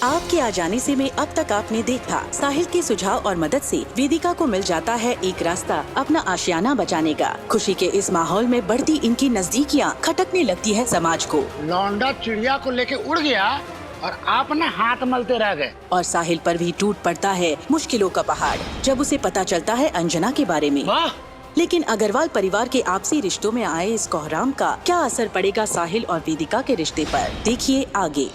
आपके आ जाने से में अब तक आपने देखा, साहिल के सुझाव और मदद से वेदिका को मिल जाता है एक रास्ता अपना आशियाना बचाने का। खुशी के इस माहौल में बढ़ती इनकी नजदीकियाँ खटकने लगती है समाज को। लौंडा चिड़िया को लेके उड़ गया और आप ना हाथ मलते रह गए। और साहिल पर भी टूट पड़ता है मुश्किलों का पहाड़ जब उसे पता चलता है अंजना के बारे में। लेकिन अग्रवाल परिवार के आपसी रिश्तों में आए इस कोहराम का क्या असर पड़ेगा साहिल और वेदिका के रिश्ते पर, देखिए आगे।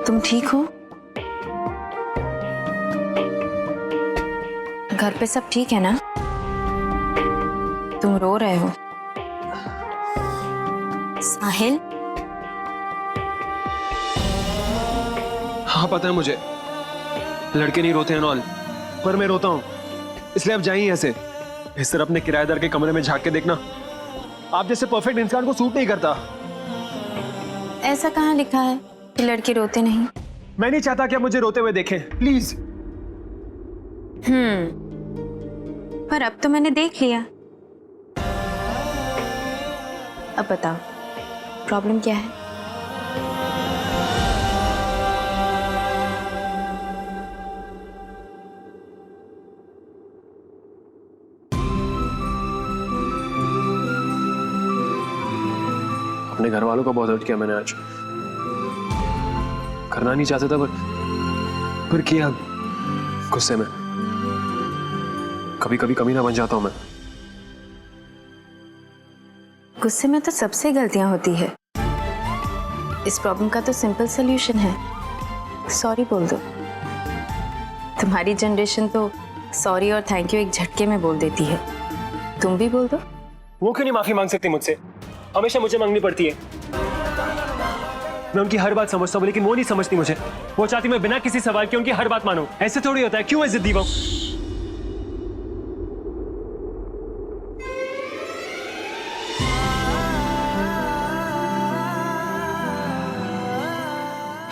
तुम ठीक हो? घर पे सब ठीक है ना? तुम रो रहे हो। साहिल? हाँ पता है मुझे, लड़के नहीं रोते हैं नॉल, पर मैं रोता हूँ। इसलिए अब जाइए ऐसे इस तरह अपने किराएदार के कमरे में झांक के देखना आप जैसे परफेक्ट इंसान को सूट नहीं करता। ऐसा कहाँ लिखा है कि लड़के रोते नहीं? मैं नहीं चाहता कि आप मुझे रोते हुए देखें, प्लीज। पर अब तो मैंने देख लिया। अब बताओ प्रॉब्लम क्या है? अपने घर वालों का बहुत हर्ट किया मैंने आज। करना नहीं चाहता था पर किया गुस्से में। कभी कभी कमीना बन जाता हूं मैं। गुस्से में तो सबसे गलतियां होती है। इस प्रॉब्लम का तो सिंपल सॉल्यूशन है, सॉरी बोल दो। तुम्हारी जनरेशन तो सॉरी और थैंक यू एक झटके में बोल देती है, तुम भी बोल दो। वो क्यों नहीं माफी मांग सकती मुझसे? हमेशा मुझे मांगनी पड़ती है। मैं उनकी हर बात समझता हूँ लेकिन वो नहीं समझती मुझे। वो चाहती मैं बिना किसी सवाल के उनकी हर बात मानूं। ऐसे थोड़ी होता है, क्यों है जिद्दी वो?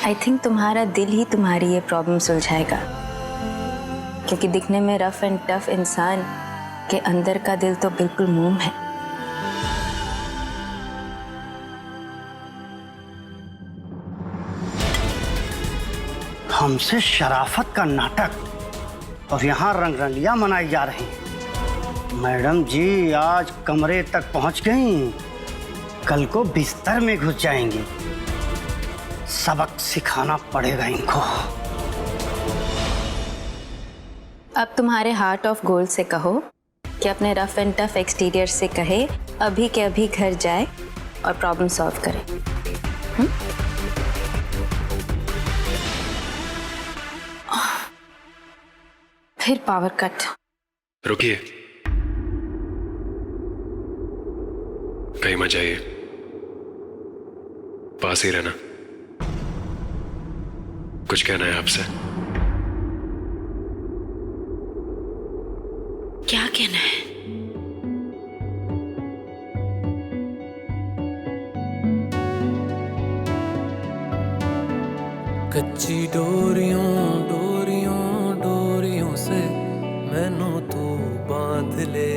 आई थिंक तुम्हारा दिल ही तुम्हारी ये प्रॉब्लम सुलझाएगा, क्योंकि दिखने में रफ एंड टफ इंसान के अंदर का दिल तो बिल्कुल मोम है। हमसे शराफत का नाटक और यहाँ रंगरलियां मनाई जा रही हैं। मैडम जी आज कमरे तक पहुँच गई, कल को बिस्तर में घुस जाएंगी। सबक सिखाना पड़ेगा इनको। अब तुम्हारे हार्ट ऑफ गोल्ड से कहो कि अपने रफ एंड टफ एक्सटीरियर से कहे अभी के अभी घर जाए और प्रॉब्लम सॉल्व करे। फिर पावर कट। रुकिए, कहीं मत जाइए, पास ही रहना। कुछ कहना है आपसे। क्या कहना है? कच्ची डोरियों डोरियों डोरियों से मैनू तू बांध ले।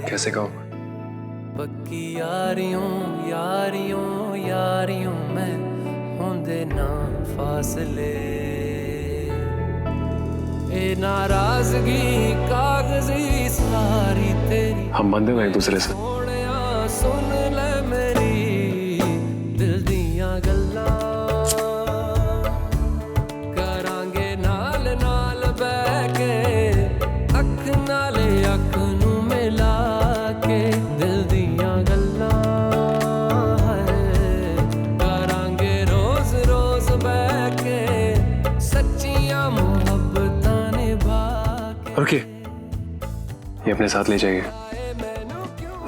कैसे कहूं? पक्की यारियों यारियों यारियों में होंदे ना फासले। ए नाराजगी कागजी सारी तेरी, हम बंधे हुए एक दूसरे से। सुन ले मेरी दिल दियां गल्लां, करांगे नाल नाल बैठ के अख नाले अख नू मिला। रुकिए, ये अपने साथ ले जाइए।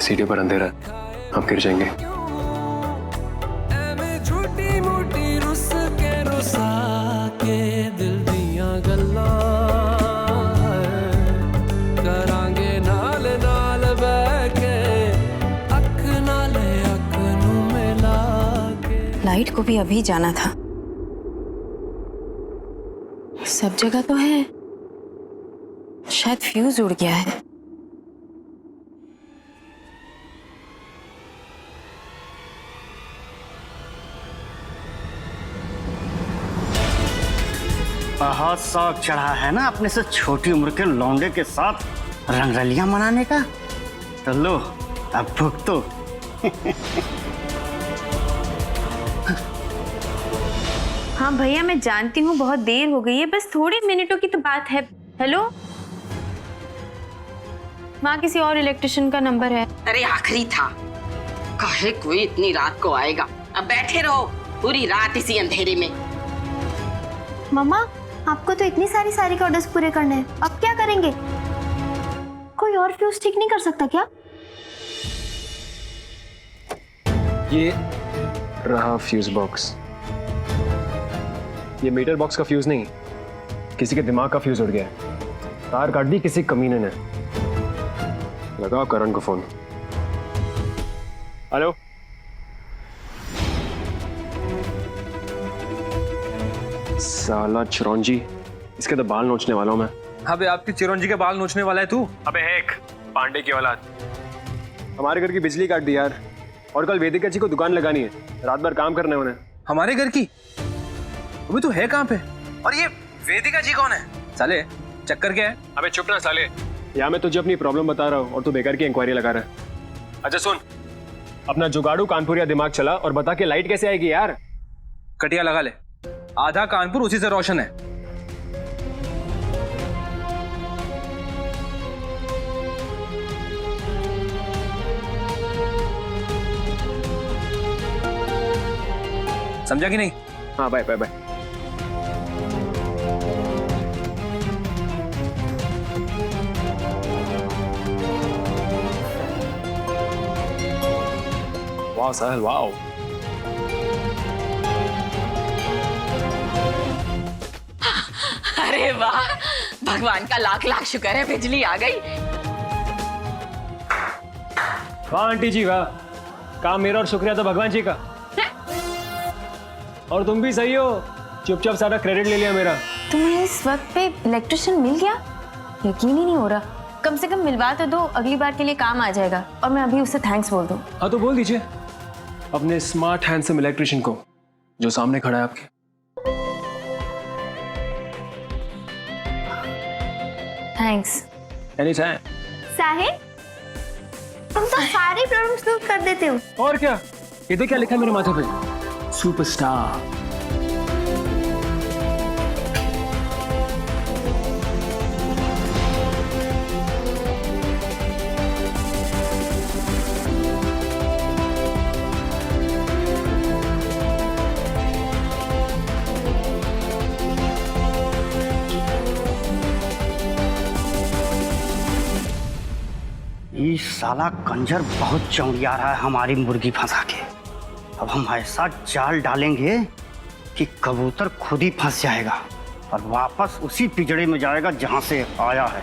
सीढ़ी पर अंधेरा है, हम गिर जाएंगे। ਐਵੇਂ ਛੋਟੀ ਮੋਟੀ ਰੁੱਸ ਕੇ ਰੁਸਾ ਕੇ ਦਿਲ ਦੀਆਂ ਗੱਲਾਂ ਕਰਾਂਗੇ ਨਾਲ ਨਾਲ ਬਹਿ ਕੇ ਅੱਖ ਨਾਲ ਅੱਖ ਨੂੰ ਮਿਲਾ ਕੇ। लाइट को भी अभी जाना था। सब जगह तो है, शायद फ्यूज उड़ गया है। बहुत शौक चढ़ा है ना अपने से छोटी उम्र के लौंडे के साथ रंगरलियां मनाने का। तो लो अब भुगतो। हाँ भैया, मैं जानती हूँ बहुत देर हो गई है, बस थोड़े मिनटों की तो बात है। हेलो, वहाँ किसी और इलेक्ट्रिशियन का नंबर है? अरे आखिरी था, काहे कोई इतनी रात को आएगा। अब बैठे रहो पूरी रात इसी अंधेरे में। मम्मा, आपको तो इतनी सारी के ऑर्डर्स पूरे करने हैं, अब क्या करेंगे? कोई और फ्यूज ठीक नहीं कर सकता क्या? ये रहा फ्यूज बॉक्स। ये मीटर बॉक्स का फ्यूज नहीं, किसी के दिमाग का फ्यूज उड़ गया है। तार काट दी किसी कमीने ने। लगाओ करण को फोन। हेलो, साला चिरौंजी, इसके तो बाल नोचने वाला हूं मैं। अबे आपकी चिरौंजी के बाल नोचने वाला है तू? अबे एक पांडे की औलाद। हमारे घर की बिजली काट दी यार, और कल वेदिका जी को दुकान लगानी है, रात भर काम करना है उन्हें। हमारे घर की? अबे तू है कहाँ पे? और ये वेदिका जी कौन है? साले चक्कर क्या है? अबे चुप ना साले, यहाँ मैं तुझे अपनी प्रॉब्लम बता रहा हूँ और तू बेकार की इंक्वायरी लगा रहा है। अच्छा सुन, अपना जुगाड़ू कानपुरिया दिमाग चला और बता के लाइट कैसे आएगी यार। कटिया लगा ले, आधा कानपुर उसी से रोशन है। समझा कि नहीं? हाँ बाय बाय बाय। वाह साहिल वाह। अरे वाह, भगवान का लाख लाख शुक्र है बिजली आ गई। वाह आंटी जी वाह, काम मेरा और शुक्रिया तो भगवान जी का। और तुम भी सही हो, चुपचाप सारा क्रेडिट ले लिया मेरा। तुम्हें इस वक्त पे इलेक्ट्रिशियन मिल गया? यकीन ही नहीं हो रहा। कम से कम मिलवा तो दो, अगली बार के लिए काम आ जाएगा। और मैं अभी उससे थैंक्स बोल दूं। हाँ तो बोल दीजिए अपने स्मार्ट हैंडसम इलेक्ट्रिशियन को जो सामने खड़ा है आपके। थैंक्स। एनीटाइम। साहिल, तुम तो सारे प्रॉब्लम्स दूर कर देते हो। और क्या, ये तो क्या लिखा है मेरे माथे पे, सुपरस्टार। ये साला कंजर बहुत चौड़िया रहा है हमारी मुर्गी फंसा के। अब हम ऐसा जाल डालेंगे कि कबूतर खुद ही फंस जाएगा और वापस उसी पिंजड़े में जाएगा जहां से आया है।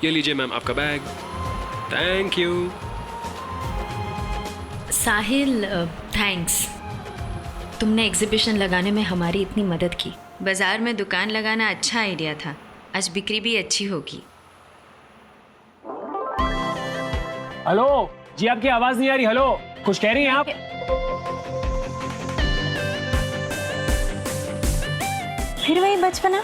ये लीजिए मैम आपका bag. Thank you. Sahil thanks, तुमने एग्जीबिशन लगाने में हमारी इतनी मदद की। बाजार में दुकान लगाना अच्छा आइडिया था, आज बिक्री भी अच्छी होगी। हेलो जी, आपकी आवाज नहीं आ रही। हेलो, कुछ कह रही हैं आप? फिर वही बचपना।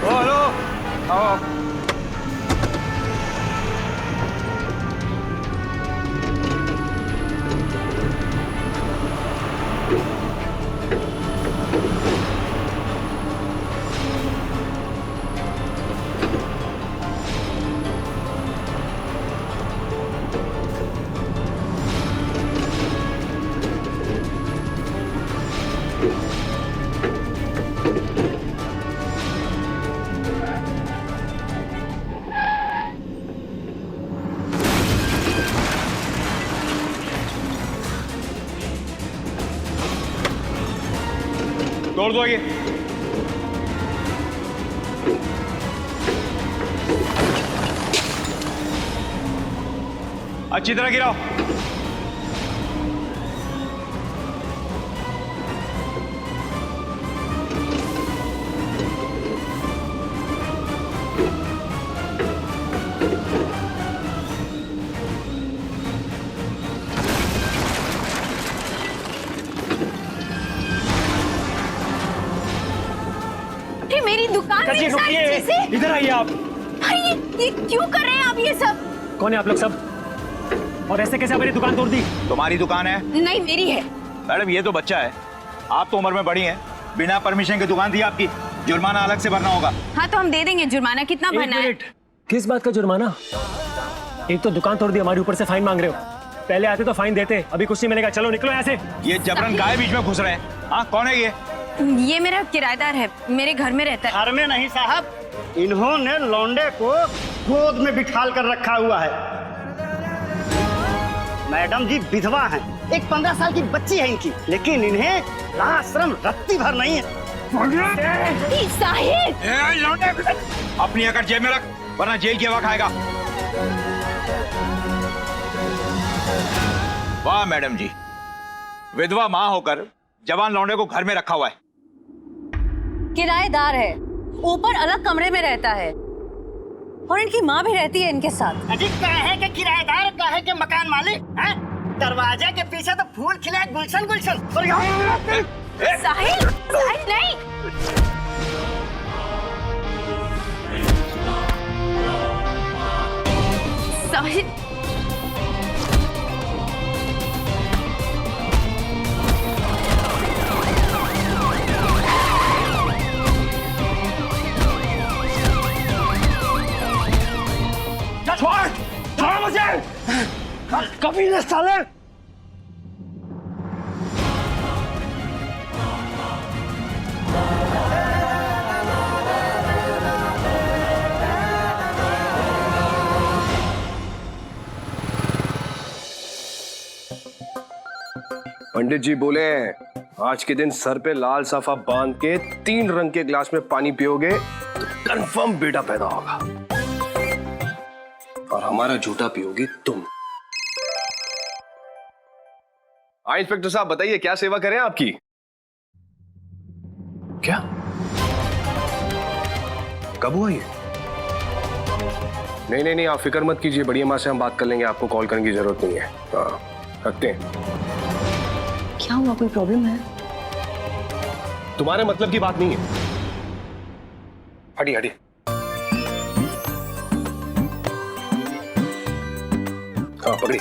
ओ हेलो, आओ। तोड़ दो ये। अच्छी तरह गिराओ। मेरी दुकान में सारी चीजें। इधर आइए आप। ये क्यों कर रहे हैं आप ये सब? कौन है आप लोग सब? और ऐसे कैसे मेरी दुकान तोड़ दी? तुम्हारी दुकान है? नहीं, मेरी है। मैडम ये तो बच्चा है, आप तो उम्र में बड़ी हैं, बिना परमिशन के दुकान दी आपकी, जुर्माना अलग से भरना होगा। हाँ तो हम दे देंगे जुर्माना, कितना भरना है? किस बात का जुर्माना? एक तो दुकान तोड़ दी, हमारे ऊपर से फाइन मांग रहे हो। पहले आते तो फाइन देते, अभी कुछ नहीं मिलेगा। चलो निकलो यहाँ से। ये जबरन काहे बीच में घुस रहे हैं? हाँ कौन है ये? ये मेरा किराएदार है, मेरे घर में रहता है। घर में नहीं साहब, इन्होंने लौंडे को गोद में बिठाल कर रखा हुआ है। मैडम जी विधवा हैं, एक 15 साल की बच्ची है इनकी, लेकिन इन्हें लाज शर्म रत्ती भर नहीं है। साहिल! अपनी अकड़ जेब में रख, वरना जेल की हवा खाएगा। वाह मैडम जी, विधवा माँ होकर जवान लौंडे को घर में रखा हुआ है। किराएदार है, ऊपर अलग कमरे में रहता है और इनकी माँ भी रहती है इनके साथ। अजी काहे के किराएदार, काहे के मकान मालिक हैं? दरवाजे के पीछे तो फूल खिले गुलशन गुलशन। और साहिल! साहिल नहीं! साहिल! छोड़ मुझे! कभी न साले! पंडित जी बोले आज के दिन सर पे लाल साफा बांध के 3 रंग के गिलास में पानी पियोगे तो कंफर्म बेटा पैदा होगा, और हमारा झूठा पियोगी तुम। हाँ इंस्पेक्टर साहब बताइए क्या सेवा करें आपकी? क्या? कब हुआ ये? नहीं आप फिक्र मत कीजिए, बढ़िया माँ से हम बात कर लेंगे, आपको कॉल करने की जरूरत नहीं है। हाँ रखते हैं। क्या हुआ, कोई प्रॉब्लम है? तुम्हारे मतलब की बात नहीं है। हटिए हटिए। हाँ पकड़ी।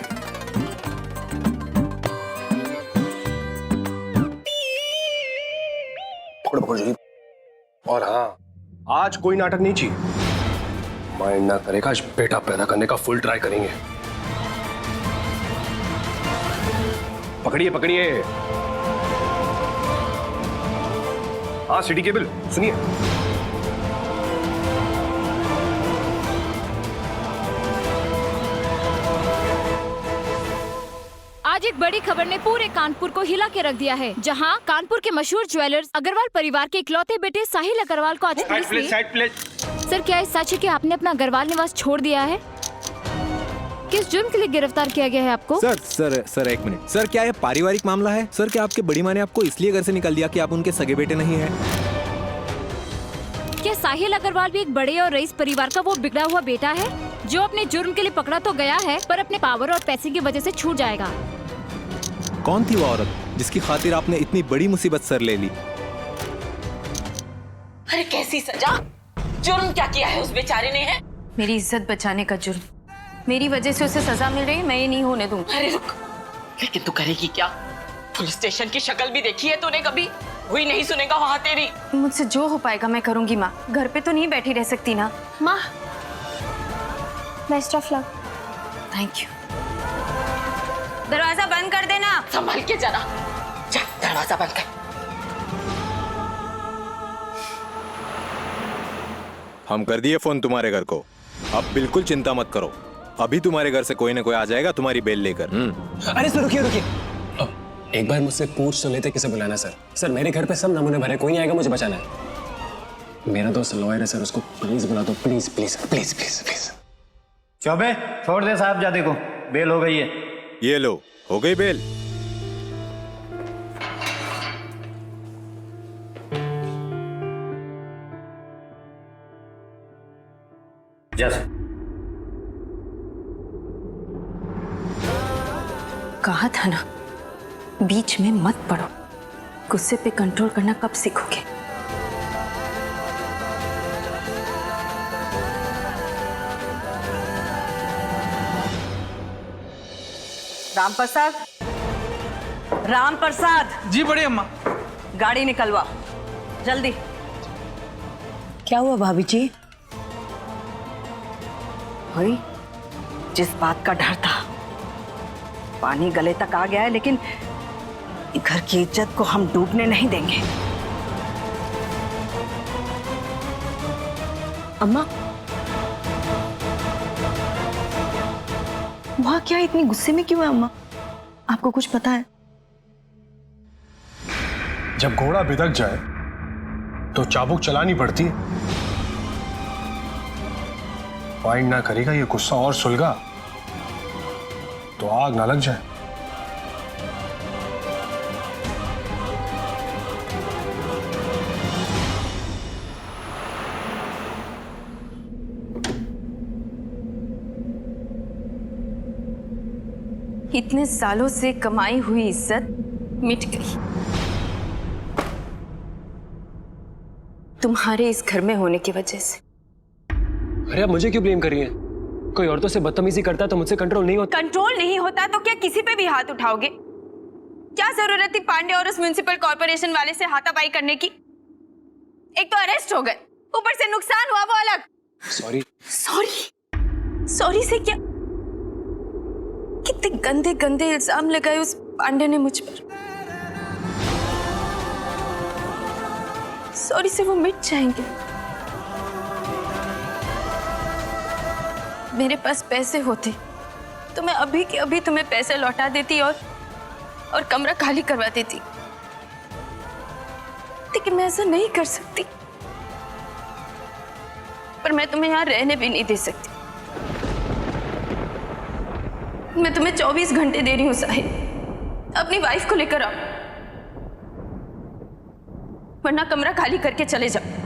पकड़ो जल्दी। और हाँ आज कोई नाटक नहीं चाहिए, माइंड ना करेगा, आज बेटा पैदा करने का फुल ट्राई करेंगे। पकड़िए पकड़िए। हाँ सिटी केबल सुनिए। आज एक बड़ी खबर ने पूरे कानपुर को हिला के रख दिया है, जहां कानपुर के मशहूर ज्वेलर्स अग्रवाल परिवार के इकलौते बेटे साहिल अग्रवाल को आज पुलिस ने... सर क्या ये सच है कि आपने अपना अग्रवाल निवास छोड़ दिया है? किस जुर्म के लिए गिरफ्तार किया गया है आपको? सर एक मिनट सर, क्या यह पारिवारिक मामला है? सर क्या आपके बड़ी माँ ने आपको इसलिए घर से निकाल दिया कि आप उनके सगे बेटे नहीं हैं? क्या साहिल अग्रवाल भी एक बड़े और रईस परिवार का वो बिगड़ा हुआ बेटा है जो अपने जुर्म के लिए पकड़ा तो गया है पर अपने पावर और पैसे की वजह से छूट जाएगा? कौन थी वो औरत जिसकी खातिर आपने इतनी बड़ी मुसीबत सर ले ली? अरे कैसी सजा? जुर्म क्या किया है उस बेचारे ने? है मेरी इज्जत बचाने का जुर्म, मेरी वजह से उसे सजा मिल रही है, मैं ये नहीं होने दूंगी। अरे रुक, लेकिन तू करेगी क्या? पुलिस स्टेशन की शक्ल भी देखी है तूने कभी? हुई नहीं सुनेगा वहाँ तेरी। मुझसे जो हो पाएगा मैं करूंगी माँ, घर पे तो नहीं बैठी रह सकती ना। माँ best of luck. Thank you. दरवाजा बंद कर देना। संभल के जरा, जा दरवाजा बंद कर। हम कर दिए फोन तुम्हारे घर को, अब बिल्कुल चिंता मत करो, अभी तुम्हारे घर से कोई ना कोई आ जाएगा तुम्हारी बेल लेकर। अरे सर रुकिए रुकिए, एक बार मुझसे पूछ तो लेते किसे बुलाना सर। सर मेरे घर पे सब नमूने भरे, कोई नहीं आएगा मुझे बचाना है। मेरा दोस्त लॉयर है सर, उसको प्लीज बुला दो, please please please please please. Choubey छोड़ दे साहबजादे को, बेल हो गई है। ये लो, हो गई बेल। जैसे कहा था ना, बीच में मत पड़ो। गुस्से पे कंट्रोल करना कब सीखोगे? राम प्रसाद, राम प्रसाद। जी बड़ी अम्मा। गाड़ी निकलवा जल्दी। क्या हुआ भाभी जी? भाई जिस बात का डर था, पानी गले तक आ गया है, लेकिन घर की इज्जत को हम डूबने नहीं देंगे। अम्मा, वहाँ क्या इतनी गुस्से में क्यों है अम्मा? आपको कुछ पता है? जब घोड़ा बिदक जाए तो चाबुक चलानी पड़ती है। माइंड ना करेगा ये गुस्सा और सुलगा तो आग ना लग जाए। इतने सालों से कमाई हुई इज्जत मिट गई तुम्हारे इस घर में होने की वजह से। अरे आप मुझे क्यों ब्लेम कर रही हैं? कोई औरतों से बदतमीजी करता तो मुझसे कंट्रोल नहीं होता। कंट्रोल नहीं होता तो क्या किसी पे भी हाथ उठाओगे? क्या जरूरत थी पांडे और उस म्युनिसिपल कॉर्पोरेशन वाले से हाथापाई करने की? एक तो अरेस्ट हो गए, ऊपर से नुकसान हुआ वो अलग। सॉरी। सॉरी? सॉरी से क्या? कितने गंदे गंदे इल्जाम लगाए उस पांडे ने मुझ पर। सॉरी से वो मिट जाएंगे। मेरे पास पैसे होते तो मैं अभी के अभी तुम्हें पैसे लौटा देती और कमरा खाली करवा देती, लेकिन मैं ऐसा नहीं कर सकती। पर मैं तुम्हें यहाँ रहने भी नहीं दे सकती। मैं तुम्हें 24 घंटे दे रही हूँ साहिल, अपनी वाइफ को लेकर आओ, वरना कमरा खाली करके चले जाओ।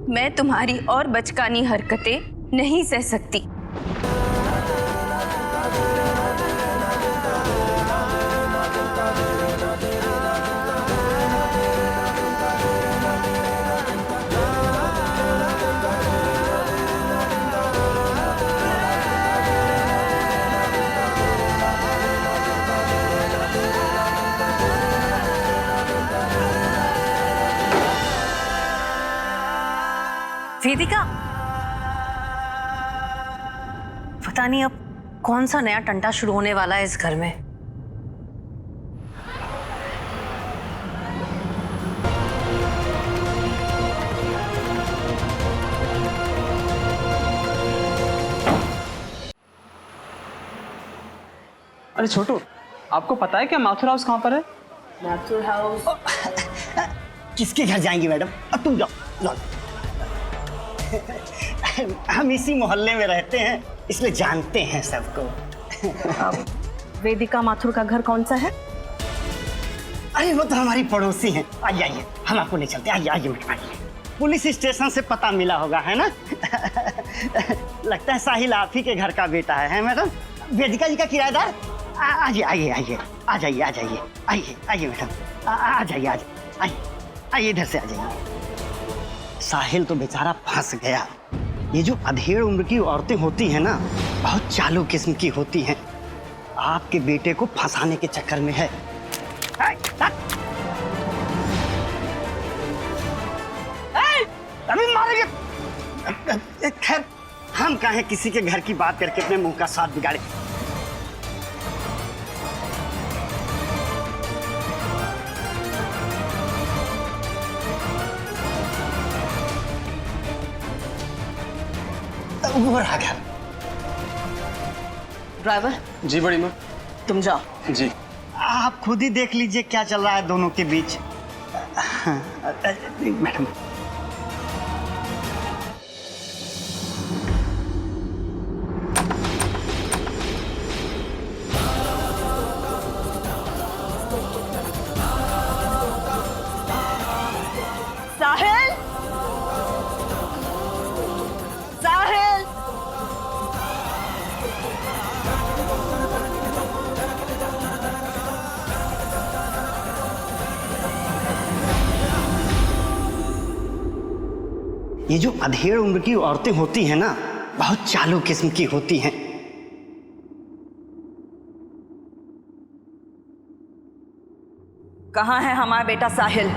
मैं तुम्हारी और बचकानी हरकतें नहीं सह सकती। वेदिका, पता नहीं अब कौन सा नया टंटा शुरू होने वाला है इस घर में। अरे छोटू, आपको पता है क्या माथुर हाउस कहाँ पर है? माथुर हाउस? किसके घर जाएंगी मैडम? अब तुम जाओ, जाओ। हम इसी मोहल्ले में रहते हैं, इसलिए जानते हैं सबको। वेदिका माथुर का घर कौन सा है? अरे वो तो हमारी पड़ोसी हैं। आइए आइए, हम आपको ले चलते हैं। आइए आइए मैडम, आइए। पुलिस स्टेशन से पता मिला होगा, है ना? लगता है साहिल आप ही के घर का बेटा है मैडम? वेदिका जी का किराएदार? आइए आइए आइए, आ जाइए आ जाइए, आइए आइए मैडम, आ जाइए आ जाइए, आइए आइए, इधर से आ जाइए। साहिल तो बेचारा फंस गया। ये जो अधेड़ उम्र की औरतें होती हैं ना, बहुत चालू किस्म की होती हैं। आपके बेटे को फंसाने के चक्कर में है। अभी मारेंगे। खैर, हम काहे किसी के घर की बात करके अपने मुंह का स्वाद बिगाड़े। ऊबर आ गया। ड्राइवर जी बड़ी माँ। तुम जाओ। जी। आप खुद ही देख लीजिए क्या चल रहा है दोनों के बीच। मैडम साहिल, साहिल, ये जो अधेड़ उम्र की औरतें होती हैं ना, बहुत चालू किस्म की होती हैं। कहाँ है हमारा बेटा साहिल?